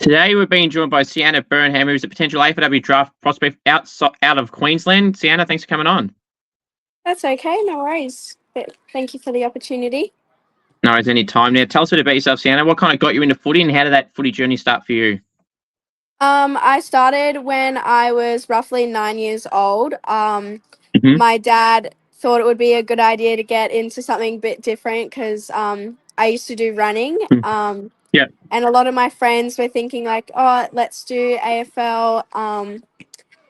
Today we're being joined by Sienna Burnham, who's a potential AFLW draft prospect out of Queensland. Sienna, thanks for coming on. That's okay, no worries. But thank you for the opportunity. No worries, any time now. Tell us a bit about yourself, Sienna. What kind of got you into footy and how did that footy journey start for you? I started when I was roughly 9 years old. My dad thought it would be a good idea to get into something a bit different because I used to do running. Yeah. And a lot of my friends were thinking like, oh, let's do AFL. And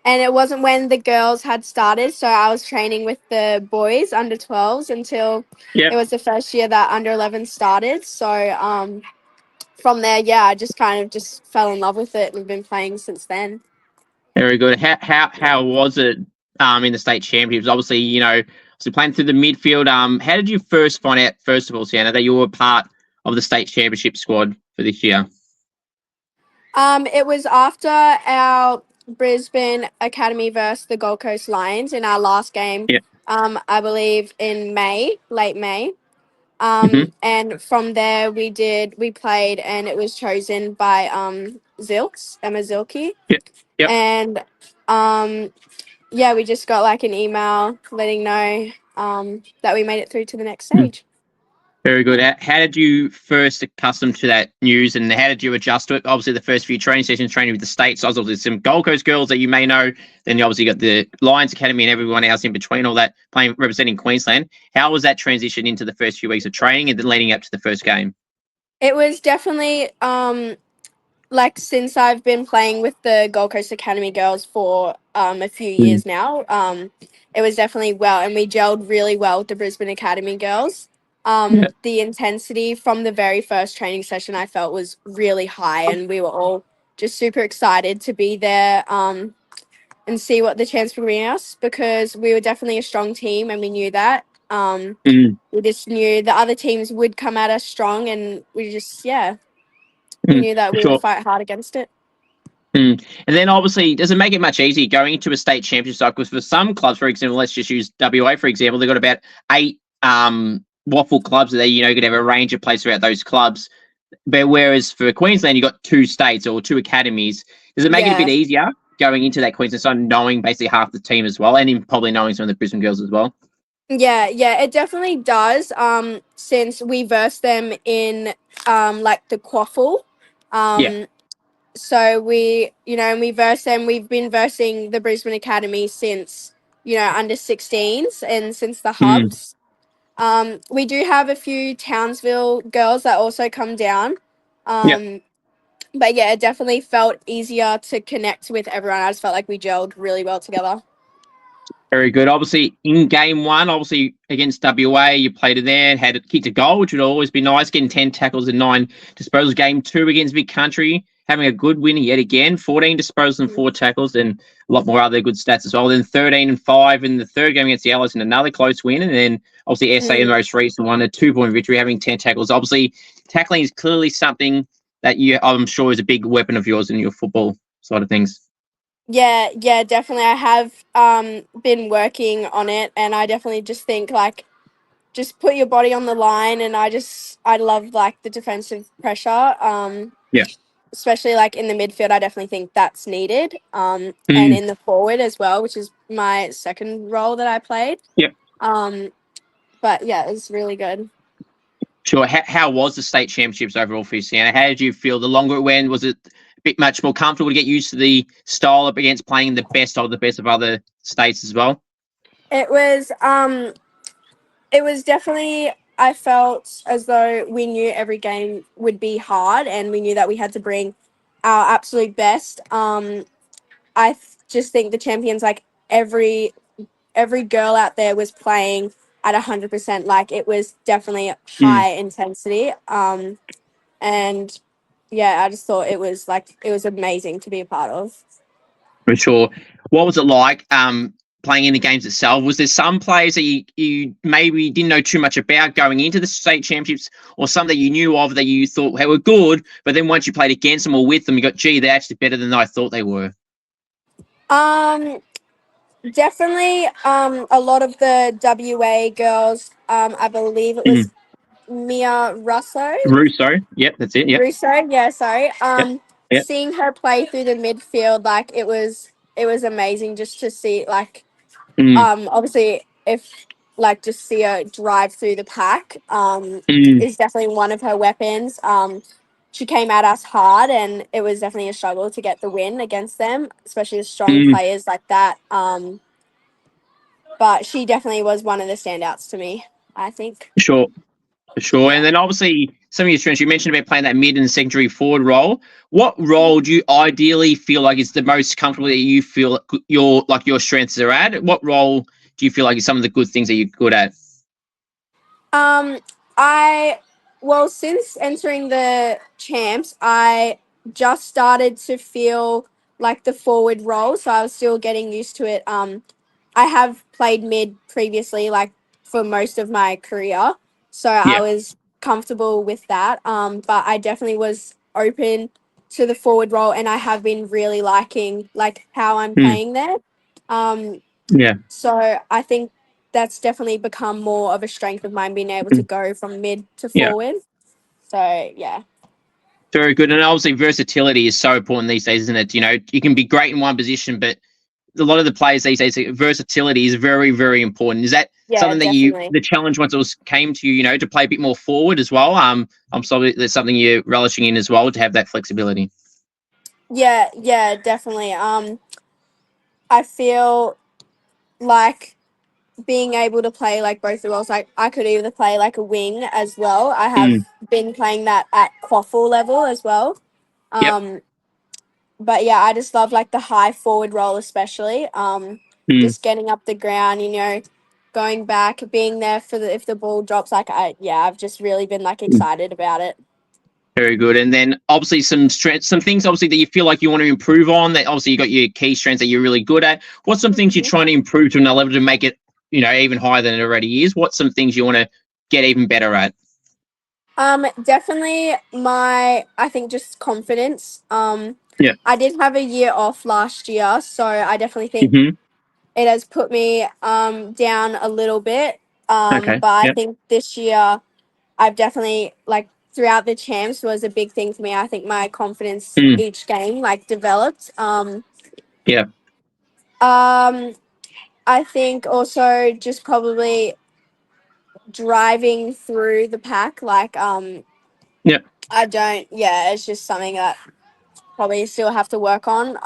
it wasn't when the girls had started, so I was training with the boys under 12s until it was the first year that under 11 started. So from there, I just kind of just fell in love with it and been playing since then. Very good. How was it in the state championships? Obviously, so playing through the midfield. How did you first find out, first of all, Sienna, that you were part of the state championship squad for this year? It was after our Brisbane Academy versus the Gold Coast Lions in our last game. I believe in May, late May. And from there we played and it was chosen by Emma Zilke. And we just got like an email letting know that we made it through to the next stage. Very good. How did you first accustom to that news and how did you adjust to it? Obviously, the first few training sessions, training with the states, so obviously some Gold Coast girls that you may know. Then you obviously got the Lions Academy and everyone else in between, all that playing, representing Queensland. How was that transition into the first few weeks of training and then leading up to the first game? It was definitely like since I've been playing with the Gold Coast Academy girls for a few years now, it was definitely and we gelled really well with the Brisbane Academy girls. The intensity from the very first training session I felt was really high and we were all just super excited to be there and see what the chance would bring us because we were definitely a strong team and we knew that. We just knew the other teams would come at us strong and we just, we knew that we would fight hard against it. And then obviously, does it make it much easier going into a state championship cycle? Because for some clubs, for example, let's just use WA, for example, they've got about 8 waffle clubs that they, could have a range of players throughout those clubs. But whereas for Queensland, you've got 2 states or 2 academies. Does it make it a bit easier going into that Queensland side, knowing basically half the team as well, and probably knowing some of the Brisbane girls as well? Yeah, it definitely does. Since we versed them in like the quaffle. So we versed them. We've been versing the Brisbane Academy since, under 16s and since the hubs. We do have a few Townsville girls that also come down. But it definitely felt easier to connect with everyone. I just felt like we gelled really well together. Very good. Obviously, in game 1, obviously against WA, you played it there, had kicked a goal, which would always be nice, getting 10 tackles and 9 disposals. Game 2 against Big Country, having a good win yet again, 14 disposals and 4 tackles, and a lot more other good stats as well. Then 13 and 5 in the third game against the Elise, and another close win. And then obviously SA in the most recent one, a 2-point victory, having 10 tackles. Obviously, tackling is clearly something that I'm sure is a big weapon of yours in your football side of things. Yeah, definitely. I have been working on it, and I definitely just think like, just put your body on the line, and I love like the defensive pressure. Especially like in the midfield, I definitely think that's needed. And in the forward as well, which is my second role that I played. But it's really good. Sure. How was the state championships overall for you, Sienna? How did you feel the longer it went? Was it a bit much more comfortable to get used to the style up against playing the best of other states as well? It was definitely, I felt as though we knew every game would be hard and we knew that we had to bring our absolute best. I just think the champions, like every girl out there was playing at 100%. Like it was definitely high intensity. And I just thought it was amazing to be a part of. For sure. What was it like playing in the games itself? Was there some players that you maybe didn't know too much about going into the state championships, or some that you knew of that you thought they were good, but then once you played against them or with them, you got, gee, they're actually better than I thought they were? Definitely a lot of the WA girls, I believe it was Mia Russo. Yep, that's it. Yep. Russo, yeah, sorry. Yeah. seeing her play through the midfield, like it was amazing just to see, like, Mm, obviously if like just see her drive through the pack, mm, is definitely one of her weapons. She came at us hard, and it was definitely a struggle to get the win against them, especially with strong mm, players like that. But she definitely was one of the standouts to me, I think. sure. For sure. And Yeah. then obviously some of your strengths, you mentioned about playing that mid and secondary forward role. What role do you ideally feel like is the most comfortable that you feel your strengths are at? What role do you feel like is some of the good things that you're good at? Um, I well, since entering the champs, I just started to feel like the forward role, so I was still getting used to it. I have played mid previously, like for most of my career, so I Yeah. was comfortable with that. But I definitely was open to the forward role, and I have been really liking like how I'm Mm, playing there. Um, yeah. so I think that's definitely become more of a strength of mine, being able to Mm, go from mid to yeah. forward. So yeah. Very good. And obviously versatility is so important these days, isn't it? You know, you can be great in one position, but a lot of the players these days, versatility is very, very important. Is that Yeah, something that you, definitely. the challenge once it was came to you, to play a bit more forward as well? I'm sorry, that's something you're relishing in as well to have that flexibility. Yeah, yeah, definitely. I feel like being able to play like both the roles, like I could either play like a wing as well. I have Mm, been playing that at quaffle level as well. yep. Um, but yeah, I just love like the high forward role, especially. Mm, Just getting up the ground, going back, being there for the if the ball drops. Like I've just really been like mm. excited about it. Very good. And then obviously some strengths, some things obviously that you feel like you want to improve on. That obviously you got your key strengths that you're really good at. What's some things you're Mhm. trying to improve to another level to make it, even higher than it already is? What's some things you want to get even better at? Definitely I think just confidence. Yeah. I did have a year off last year, so I definitely think Hmm. it has put me down a little bit. Okay. But I Yeah. think this year I've definitely like throughout the champs was a big thing for me. I think my confidence Mm, each game like developed. yeah. Um, I think also just probably driving through the pack. Like Yeah. I don't. Yeah, it's just something that probably still have to work on.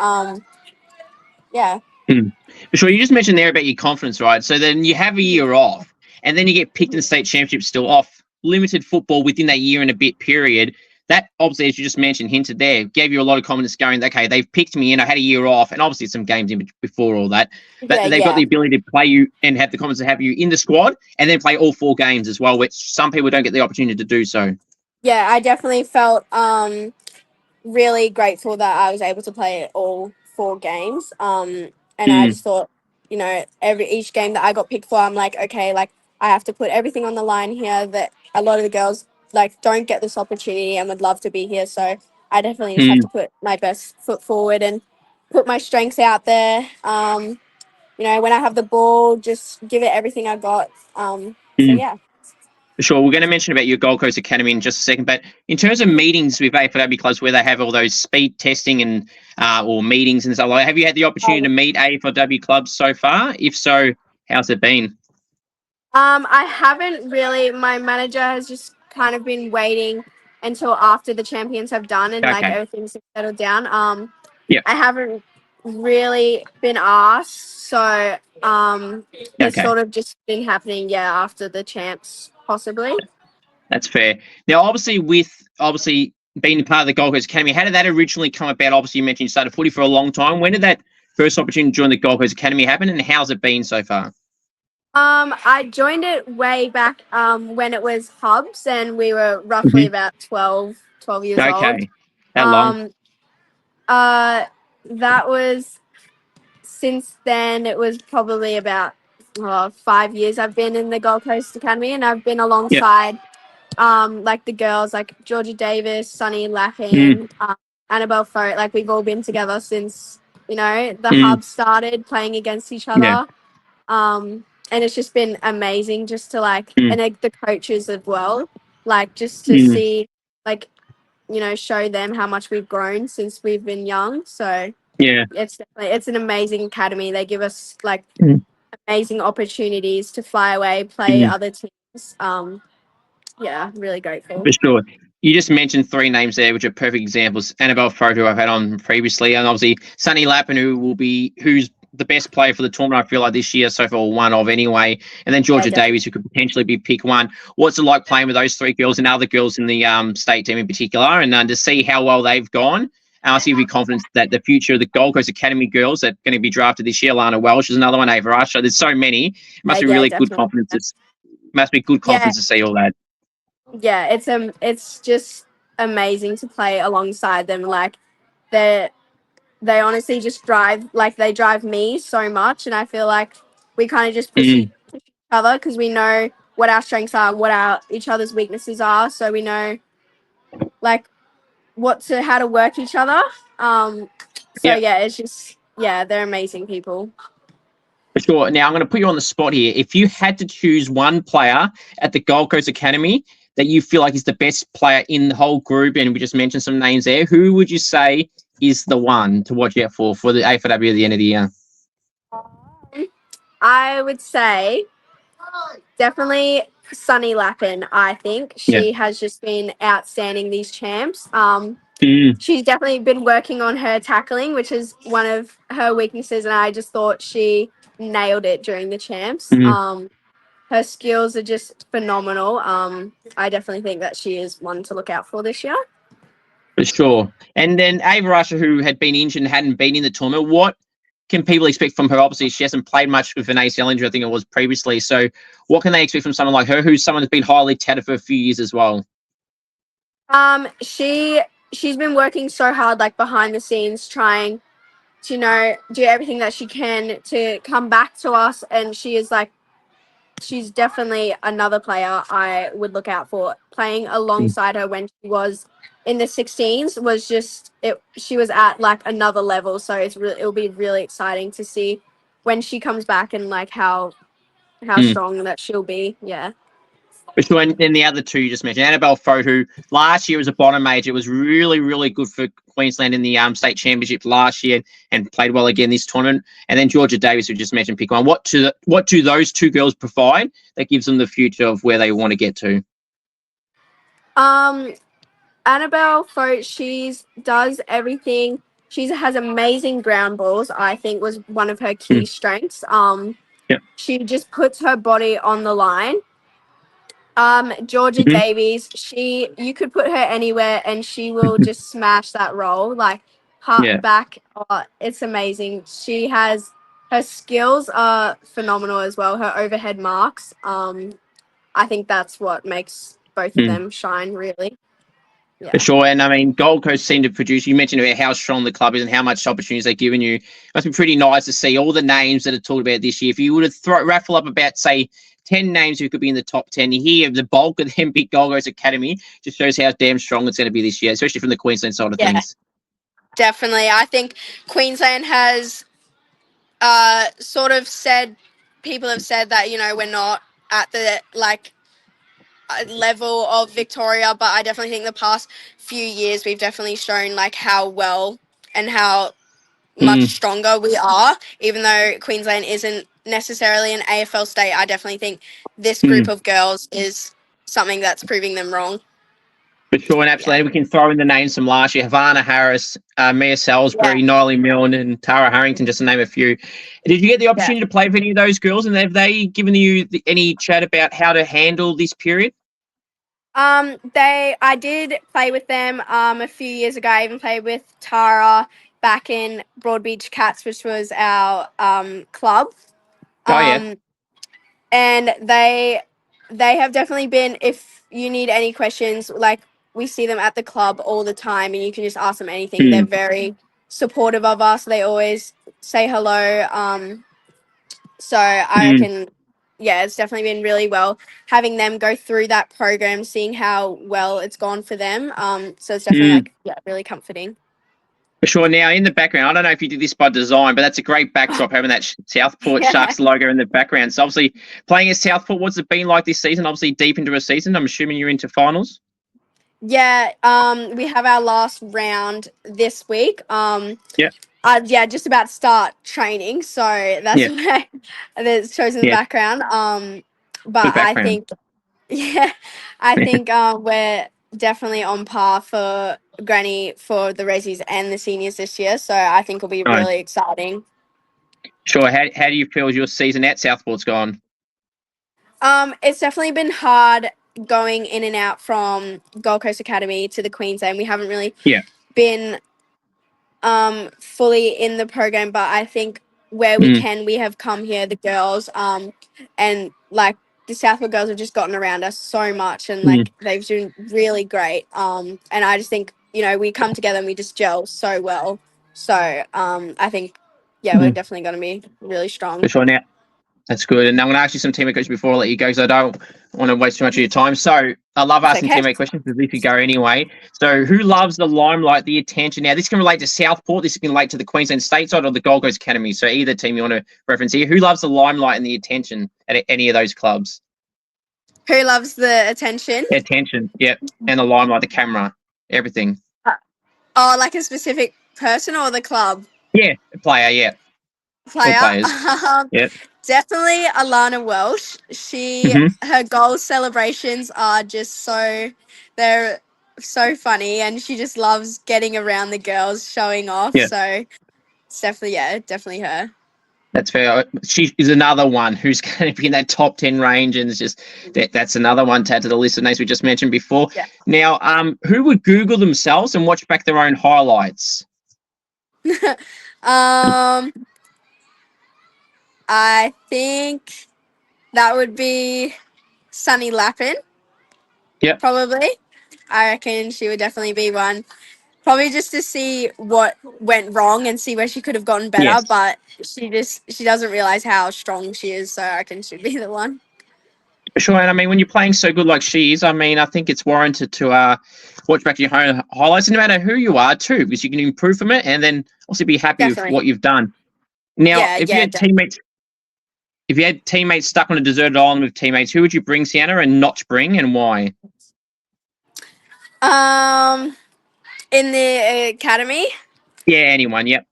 Yeah. Mm. Sure. You just mentioned there about your confidence, right? So then you have a Mhm. year off, and then you get picked in the Mhm. state championship still off limited football within that year and a bit period. That obviously, as you just mentioned, hinted there, gave you a lot of confidence going, okay, they've picked me in. I had a year off, and obviously some games in before all that. But Yeah, they've got the yeah, ability to play you and have the confidence to have you in the squad and then play all 4 games as well, which some people don't get the opportunity to do so. yeah. I definitely felt really grateful that I was able to play all 4 games. And I Mm, just thought, every each game that I got picked for, I'm like, okay, like I have to put everything on the line here. That a lot of the girls like don't get this opportunity and would love to be here. So I definitely just have to mm, put my best foot forward and put my strengths out there. When I have the ball, just give it everything I got. So mm. yeah. Sure, we're going to mention about your Gold Coast Academy in just a second, but in terms of meetings with AFLW clubs where they have all those speed testing and or meetings and stuff like, have you had the opportunity to meet AFLW clubs so far? If so, how's it been? I haven't really. My manager has just kind of been waiting until after the champions have done and like Okay, everything's settled down. yeah, I haven't really been asked, so it's okay, sort of just been happening, yeah, after the champs, possibly. that's fair. Now, obviously being part of the Gold Coast Academy, how did that originally come about? Obviously, you mentioned you started footy for a long time. When did that first opportunity to join the Gold Coast Academy happen, and how's it been so far? I joined it way back when it was hubs, and we were roughly Hmm. about 12 years old. Okay, how long? Um, uh, that was since then. It was probably about 5 years I've been in the Gold Coast Academy, and I've been Yeah. alongside like the girls like Georgia Davis, Sunny Mm, Lappin, Annabelle Foat. Like we've all been together since the mm, hub started playing against each yeah. other. And it's just been amazing just to like, Mm, and like the coaches as well, like just to mm, see like show them how much we've grown since we've been young. So Yeah. it's an amazing academy. They give us like Mm. amazing opportunities to fly away, play other teams. Yeah, really grateful. For sure. You just mentioned three names there, which are perfect examples. Annabelle Frote, who I've had on previously, and obviously Sunny Lappin, who's the best player for the tournament, I feel like this year so far, one of anyway. And then Georgia Davies, who could potentially be pick one. What's it like playing with those three girls and other girls in the state team in particular, and to see how well they've gone? And I see with confidence that the future of the Gold Coast Academy girls that are going to be drafted this year, Lana Welsh is another one, Ava Usher. There's so many. It must be really good confidence. Must be good confidence to see all that. Yeah, it's just amazing to play alongside them. Like they honestly just drive me so much, and I feel like we kind of just push each other because we know what our strengths are, what each other's weaknesses are, so we know like how to work each other. It's just they're amazing people. For sure. Now I'm going to put you on the spot here. If you had to choose one player at the Gold Coast Academy that you feel like is the best player in the whole group, and we just mentioned some names there, who would you say is the one to watch out for the AFLW at the end of the year? I would say definitely Sunny Lappin. I think she has just been outstanding these champs. She's definitely been working on her tackling, which is one of her weaknesses, and I just thought she nailed it during the champs. Her skills are just phenomenal. I definitely think that she is one to look out for this year. For sure. And then Ava Usher, who had been injured and hadn't been in the tournament, what can people expect from her? Obviously, she hasn't played much with an ACL injury, I think it was previously. So what can they expect from someone like her, who's someone that's been highly touted for a few years as well? She's been working so hard, like behind the scenes, trying to, do everything that she can to come back to us. And she's definitely another player I would look out for. Playing alongside her when she was in the 16s was just she was at like another level. So it'll be really exciting to see when she comes back and like how strong that she'll be. Yeah. And the other two you just mentioned, Annabelle Frote, who last year was a bottom major, was really, really good for Queensland in the state championships last year and played well again this tournament. And then Georgia Davies, who just mentioned pick one. What do those two girls provide that gives them the future of where they want to get to? Annabelle Frote, she does everything. She has amazing ground balls, I think was one of her key strengths. She just puts her body on the line. Georgia Davies, you could put her anywhere and she will just smash that role, like back. It's amazing. Her skills are phenomenal as well. Her overhead marks. I think that's what makes both of them shine, really. Yeah. For sure. And I mean, Gold Coast seem to produce, you mentioned about how strong the club is and how much opportunities they've given you. It must be pretty nice to see all the names that are talked about this year. If you would have raffle up about, say, 10 names who could be in the top 10, you hear the bulk of them big Gold Coast Academy, just shows how damn strong it's going to be this year, especially from the Queensland side of things. Definitely. I think Queensland has people have said that, we're not at the level of Victoria, but I definitely think the past few years we've definitely shown like how well and how much stronger we are. Even though Queensland isn't necessarily an AFL state, I definitely think this group of girls is something that's proving them wrong. For sure, and absolutely. We can throw in the names from last year: Havana Harris, Mia Salisbury, Niley Milne, and Tara Harrington, just to name a few. Did you get the opportunity to play with any of those girls, and have they given you any chat about how to handle this period? I did play with them a few years ago. I even played with Tara back in Broadbeach Cats, which was our club. And they have definitely been, if you need any questions, like we see them at the club all the time and you can just ask them anything. They're very supportive of us. They always say hello. So I reckon, it's definitely been really well having them go through that program, seeing how well it's gone for them. So it's definitely really comforting. For sure. Now, in the background, I don't know if you did this by design, but that's a great backdrop, having that Southport Sharks logo in the background. So obviously playing at Southport, what's it been like this season? Obviously deep into a season. I'm assuming you're into finals. Yeah, we have our last round this week. Yeah. Yeah, just about to start training, so that's Yeah. why that shows in the Yeah. background. But Good I background. think, yeah, I think we're definitely on par for Granny for the Resies and the seniors this year. So I think it'll be Nice. really exciting. Sure. How do you feel your season at Southport's gone? It's definitely been hard going in and out from Gold Coast Academy to the Queensland. We haven't really Yeah. been fully in the program, but I think where we Mm. can, we have come here, the girls, and like the Southwood girls have just gotten around us so much, and like they've been really great. And I just think, you know, we come together and we just gel so well. So I think, yeah, we're definitely going to be really strong. For sure. Now, that's good. And I'm going to ask you some teammate questions before I let you go, because I don't want to waste too much of your time. So I love It's asking okay. teammate questions because these could go anyway. So who loves the limelight, the attention? Now, this can relate to Southport. This can relate to the Queensland State side or the Gold Coast Academy. So either team you want to reference here. Who loves the limelight and the attention at any of those clubs? Who loves the attention? Attention, yep. And the limelight, the camera, everything. Oh, like a specific person or the club? Yeah, player, yeah. All Player. players. Yep. Definitely Alana Welsh. Her goal celebrations are just they're so funny, and she just loves getting around the girls, showing off. Yeah. So it's definitely her. That's fair. She is another one who's going to be in that top 10 range, and it's just that's another one to add to the list of names we just mentioned before. Yeah. Now, who would Google themselves and watch back their own highlights? I think that would be Sunny Lappin. Yep. Probably. I reckon she would definitely be one. Probably just to see what went wrong and see where she could have gotten better, Yes. but she doesn't realize how strong she is, so I reckon she'd be the one. Sure, and I mean, when you're playing so good like she is, I mean, I think it's warranted to watch back your own highlights, and no matter who you are too, because you can improve from it, and then also be happy Definitely. with what you've done. Now, Yeah, if yeah, you had teammates stuck on a deserted island with teammates, who would you bring, Sienna, and not bring, and why? In the academy, Yeah, anyone. Yep.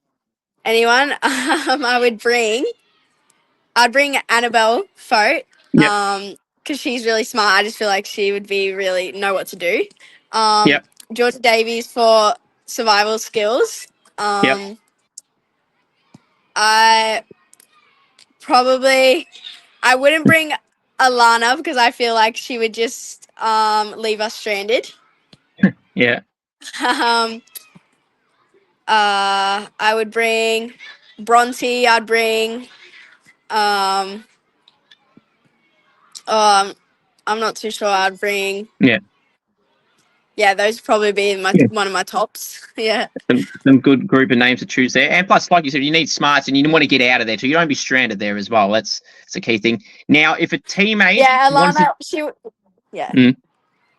anyone? I'd bring Annabelle Foat. Yep. Because she's really smart. I just feel like she would be really know what to do. Yep. Georgia Davies for survival skills. Yep. I wouldn't bring Alana because I feel like she would just leave us stranded. Yeah. I would bring Bronte. I'd bring I'm not too sure. I'd bring those would probably be one of my tops. Yeah. Some good group of names to choose there. And plus, like you said, you need smarts and you want to get out of there, so you don't be stranded there as well. That's a key thing. Now, if a teammate Alana,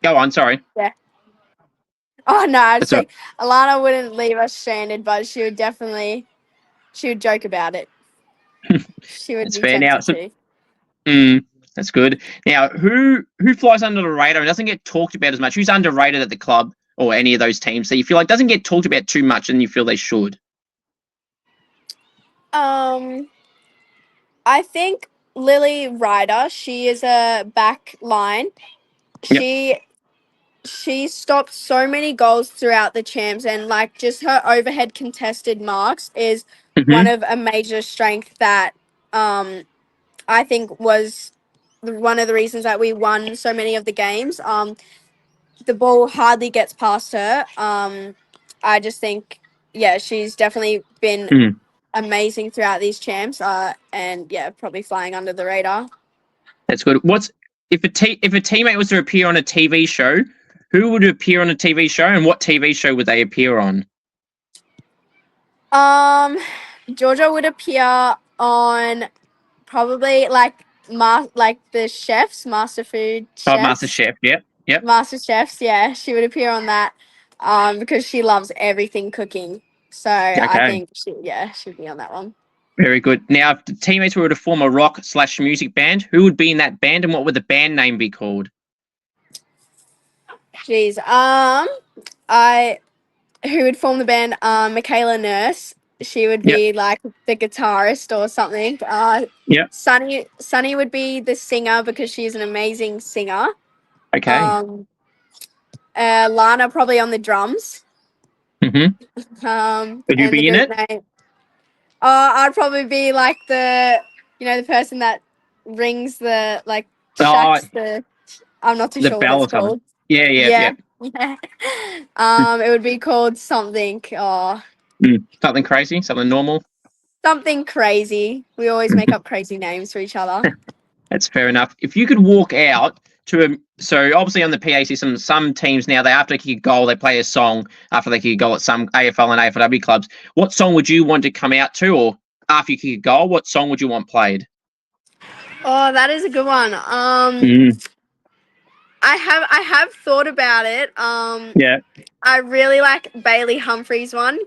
go on, sorry. Yeah. Oh no, I'd That's say right. Alana wouldn't leave us stranded, but she would joke about it. She would That's be fair. Now, tempted to. that's good. Now, who flies under the radar and doesn't get talked about as much? Who's underrated at the club or any of those teams that you feel like doesn't get talked about too much and you feel they should? I think Lily Ryder. She is a back line. Yep. She stopped so many goals throughout the champs, and like just her overhead contested marks is one of a major strength that I think was one of the reasons that we won so many of the games. The ball hardly gets past her. I just think, she's definitely been amazing throughout these champs. And probably flying under the radar. That's good. If a teammate was to appear on a TV show, who would appear on a TV show, and what TV show would they appear on? Georgia would appear on probably like the chefs, Master Food Chefs. Oh, Master Chef. Yep. Master Chefs. Yeah, she would appear on that. Because she loves everything cooking. So I think she'd be on that one. Very good. Now, if the teammates were to form a rock/music band, who would be in that band, and what would the band name be called? Jeez. Who would form the band? Michaela Nurse. She would Yep. be like the guitarist or something. Yep. Sunny would be the singer because she's an amazing singer. Okay. Lana probably on the drums. Would you And the be in group it? name. I'd probably be like the person that rings the Oh, shacks the. I'm not too the sure what bell it's or something. called. Yeah. Yeah. Yeah. Yeah. It would be called something. Something crazy. Something normal. Something crazy. We always make up crazy names for each other. That's fair enough. If you could walk out to so obviously on the PA system, some teams now, they after they kick a goal, they play a song after they kick a goal at some AFL and AFLW clubs. What song would you want to come out to, or after you kick a goal, what song would you want played? Oh, that is a good one. I have thought about it. Yeah. I really like Bailey Humphrey's one,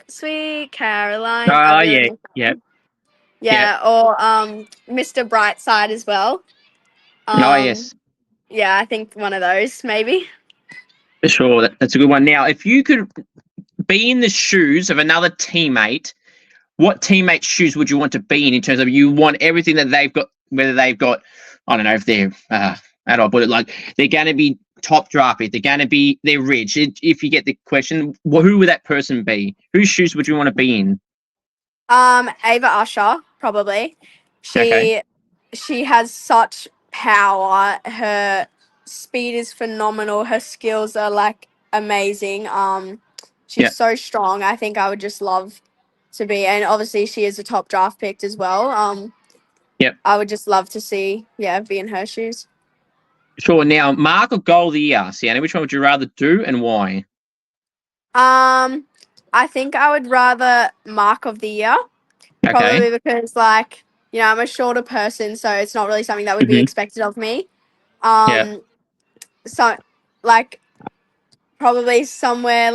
Sweet Caroline. I Oh, really yeah. like that Yeah. one. Yeah, or Mr. Brightside as well. Oh, yes. Yeah, I think one of those maybe. For sure. That's a good one. Now, if you could be in the shoes of another teammate, what teammate's shoes would you want to be in terms of you want everything that they've got, whether they've got, I don't know if they're, how do I put it, like they're going to be top draft pick, they're rich. If you get the question, who would that person be? Whose shoes would you want to be in? Ava Usher, probably. Okay. She has such power. Her speed is phenomenal. Her skills are like amazing. She's Yeah. so strong. I think I would just love to be, and obviously she is a top draft pick as well. Yep. I would just love to see, be in her shoes. Sure. Now, mark or goal of the year, Sienna, which one would you rather do and why? I think I would rather mark of the year. Okay. Probably because, I'm a shorter person, so it's not really something that would be expected of me. Yeah. So, probably somewhere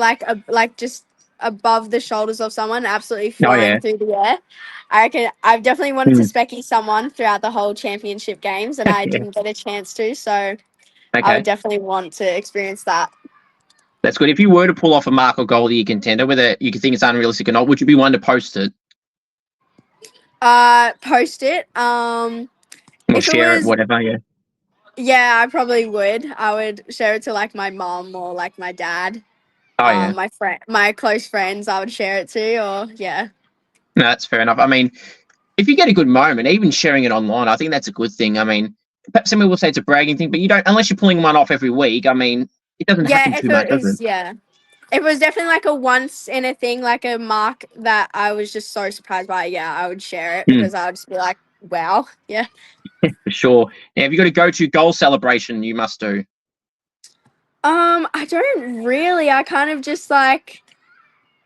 just above the shoulders of someone, absolutely flying through the air. I've definitely wanted to specky someone throughout the whole championship games, and I didn't get a chance to, so I would definitely want to experience that. That's good. If you were to pull off a mark or goal of the year contender, whether you could think it's unrealistic or not, would you be one to post it? Post it. Or share it, whatever, yeah. Yeah, I probably would. I would share it to my mom or my dad. Oh, yeah. My close friends, I would share it to, or yeah. No, that's fair enough. I mean, if you get a good moment, even sharing it online, I think that's a good thing. I mean, perhaps some people will say it's a bragging thing, but you don't, unless you're pulling one off every week. I mean, it doesn't happen too much, does it? Yeah. It was definitely a once in a thing, a mark that I was just so surprised by. Yeah, I would share it because I would just be like, wow, yeah. For sure. Now, have you got a go-to goal celebration you must do? I don't really. I kind of just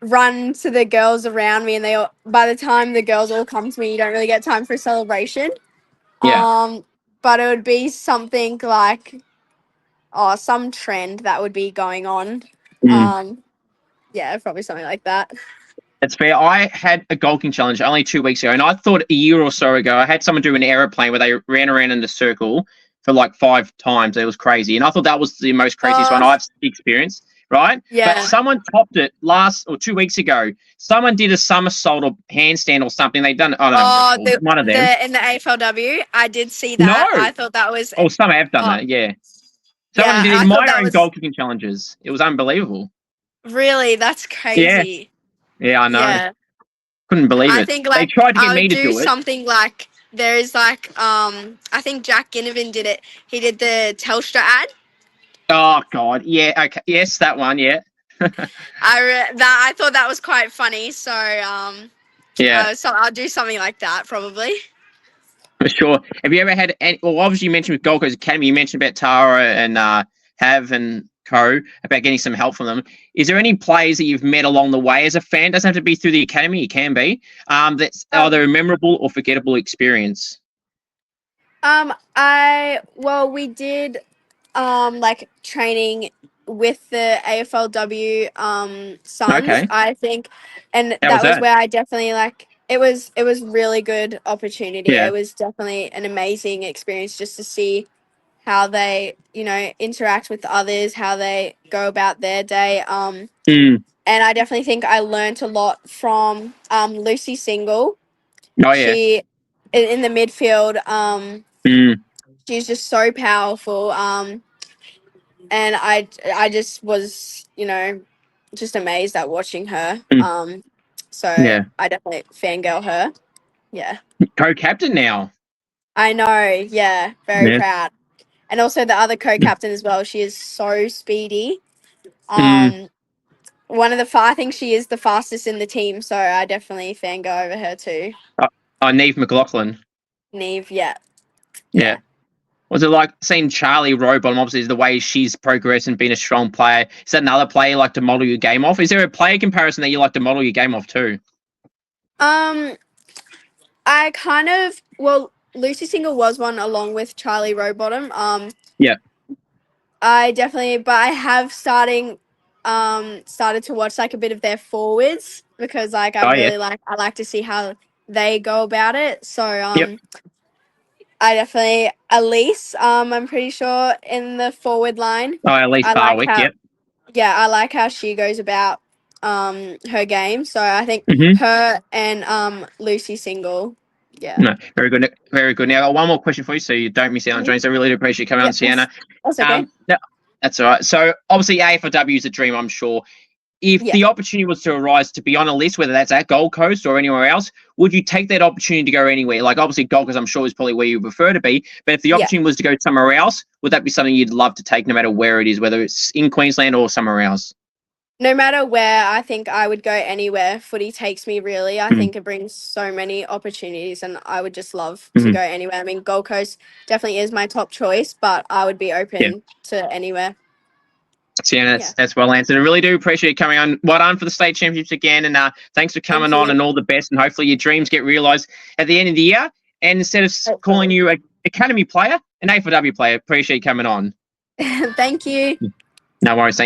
run to the girls around me, and by the time the girls all come to me, you don't really get time for a celebration. Yeah. But it would be something some trend that would be going on. Yeah, probably something like that. That's fair. I had a golking challenge only 2 weeks ago, and I thought a year or so ago, I had someone do an aeroplane where they ran around in the circle for 5 times. It was crazy. And I thought that was the most craziest one I've experienced, right? Yeah. But someone topped it 2 weeks ago. Someone did a somersault or handstand or something. They've done, I don't know, one of them. In the AFLW, I did see that. No. I thought that was... Oh, some have done that, yeah. Someone did it in my own goal kicking challenges. It was unbelievable. Really? That's crazy. Yeah, I know. Yeah. Couldn't believe it. I think they tried to get me to do it. Something there is I think Jack Ginnivan did it. He did the Telstra ad. Oh God, yeah, okay, yes, that one, yeah. I thought that was quite funny. So yeah, so I'll do something like that probably. For sure. Have you ever had any? Well, obviously you mentioned with Gold Coast Academy, you mentioned about Tara and Hav and Co about getting some help from them. Is there any players that you've met along the way as a fan? Doesn't have to be through the academy. It can be. That's either a memorable or forgettable experience. We did training with the AFLW Suns, Okay. I think, and that was where I definitely it was really good opportunity. Yeah. It was definitely an amazing experience just to see how they, interact with others, how they go about their day. And I definitely think I learned a lot from Lucy Single. Oh yeah. She in the midfield. She's just so powerful. And I just was, just amazed at watching her. So Yeah. I definitely fangirl her. Yeah. Co-captain now. I know. Yeah. Very proud. And also the other co-captain as well. She is so speedy. I think she is the fastest in the team. So I definitely fangirl over her too. Neve McLaughlin. Neve. Yeah. Yeah. Was it like seeing Charlie Rowbottom? Obviously, is the way she's progressed and been a strong player. Is that another player you like to model your game off? Is there a player comparison that you like to model your game off too? Lucy Single was one along with Charlie Rowbottom. Yeah. I have started to watch like a bit of their forwards because I like to see how they go about it. So I definitely Elise, I'm pretty sure in the forward line. At least Barwick, I like how she goes about her game. So I think her and Lucy Single. Yeah. No, very good. Very good. Now, I got one more question for you so you don't miss out on dreams. I really do appreciate you coming on, Sienna. That's okay. That's all right. So, obviously, AFLW is a dream, I'm sure. If the opportunity was to arise to be on a list, whether that's at Gold Coast or anywhere else, would you take that opportunity to go anywhere? Like, obviously, Gold Coast, I'm sure, is probably where you prefer to be. But if the opportunity was to go somewhere else, would that be something you'd love to take no matter where it is, whether it's in Queensland or somewhere else? No matter where, I think I would go anywhere footy takes me, really. I think it brings so many opportunities and I would just love to go anywhere. I mean, Gold Coast definitely is my top choice, but I would be open to anywhere. Sienna, that's well answered. I really do appreciate you coming on. Well done for the state championships again, and thanks for coming on, and all the best, and hopefully your dreams get realised at the end of the year. And instead of calling you an academy player, an AFLW player, appreciate you coming on. Thank you. No worries.